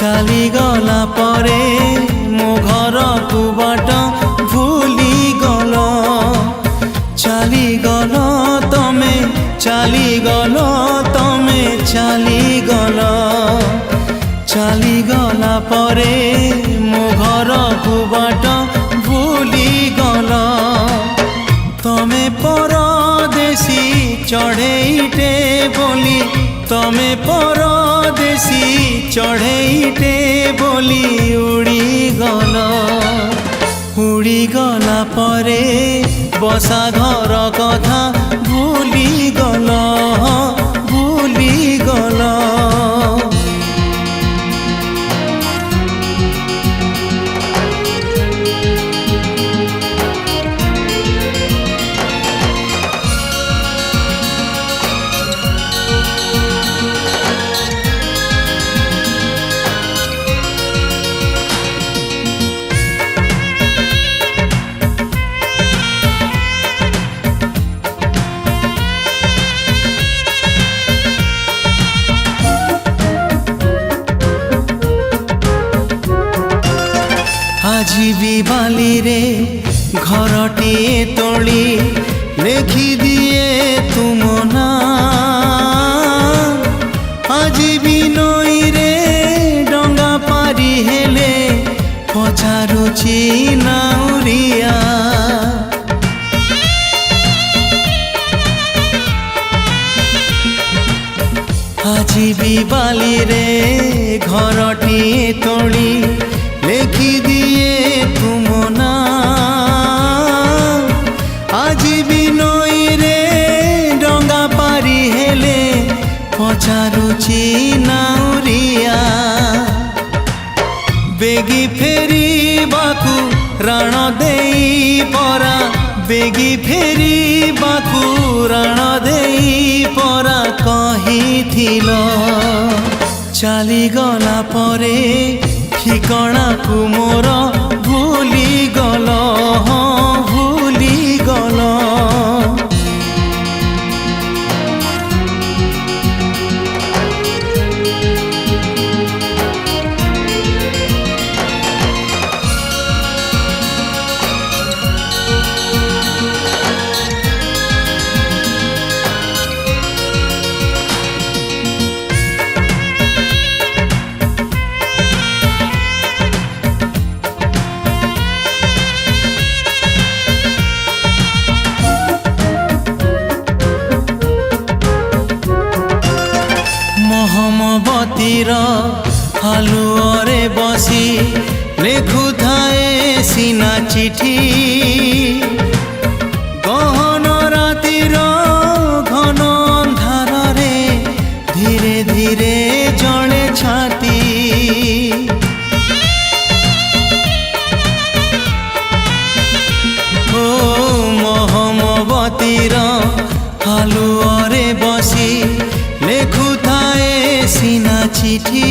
ଚାଲିଗଲା ପରେ ମୋ ଘରକୁ ବାଟ ଭୁଲିଗଲ। ଚାଲିଗଲ ତମେ, ଚାଲିଗଲ ତମେ, ଚାଲିଗଲ। ଚାଲିଗଲା ପରେ ମୋ ଘରକୁ ବାଟ ଭୁଲିଗଲ। ତମେ ପରଦେଶୀ ଚଢ଼େଇଟେ ବୋଲି, ତମେ ପରଦେଶୀ ଚଢ଼େଇଟେ ବୋଲି ଉଡ଼ିଗଲ। ଉଡ଼ିଗଲା ପରେ ବସା ଘର କଥା ଭୁଲିଗଲ, ଭୁଲିଗଲ। আজি ବି ବାଲିରେ ଘରଟିଏ ତୋଳି ଲେଖିଦିଏ ତୁମ ନାଁ। ଆଜି ବି ନଈରେ ଡଙ୍ଗା ପାରି ହେଲେ ପଚାରୁଛି ନାଉରିଆ। আজি ବି ବାଲିରେ ଘରଟିଏ ତୋଳି ଲେଖିଦିଏ ତୁମ ନାଁ। ଆଜି ବି ନଈରେ ଡଙ୍ଗା ପାରି ହେଲେ ପଚାରୁଛି ନାଉରିଆ। ବେଗି ଫେରିବାକୁ ରାଣ ଦେଇ ପରା, ବେଗି ଫେରିବାକୁ ରାଣ ଦେଇ ପରା କହିଥିଲ। ଚାଲିଗଲା ପରେ ଠିକଣାକୁ ମୋର ଭୁଲିଗଲ, ଭୁଲିଗଲ। ମହମବତୀର ହାଲୁଅରେ ବସି ଲେଖୁଥାଏ ସିନା ଚିଠି। ଗହନ ରାତିର ଘନ ଅନ୍ଧାରରେ ଧୀରେ ଧୀରେ ଜଳେ ଛାତି। ଓ ମହମବତୀର ହାଲୁଅରେ ବସି ଲେଖୁଥାଏ ସିନା ଚିଠି।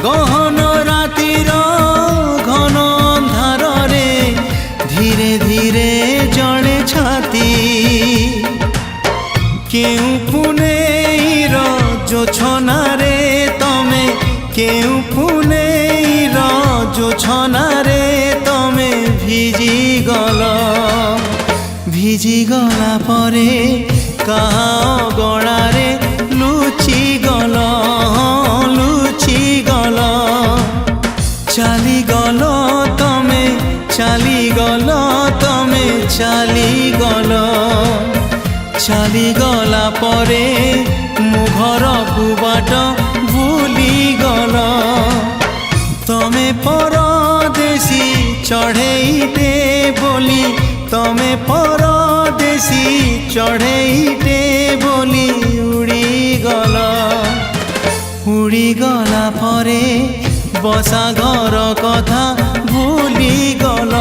ଗହନ ରାତିର ଘନ ଅନ୍ଧାରରେ ଧୀରେ ଧୀରେ ଜଳେ ଛାତି। କେଉଁ ପୁନେଇର ଜୋଛନାରେ ତମେ, କେଉଁ ପୁନେଇର ଜୋଛନାରେ ତମେ ଭିଜିଗଲ। ଭିଜିଗଲା ପରେ କାହା ଅଗଣାରେ ଲୁଚିଗଲ, ଲୁଚିଗଲ। ଚାଲିଗଲ ତମେ, ଚାଲିଗଲ ତମେ, ଚାଲିଗଲ। ଚାଲିଗଲା ପରେ ମୋ ଘରକୁ ବାଟ ଭୁଲିଗଲ। ତମେ ପରଦେଶୀ ଚଢ଼େଇଟେ ବୋଲି, ତମେ ପରଦେଶୀ ଚଢ଼େଇଟେ ବୋଲି ଉଡ଼ିଗଲ। ଉଡ଼ିଗଲା ପରେ ବସା ଘର କଥା ଭୁଲିଗଲ,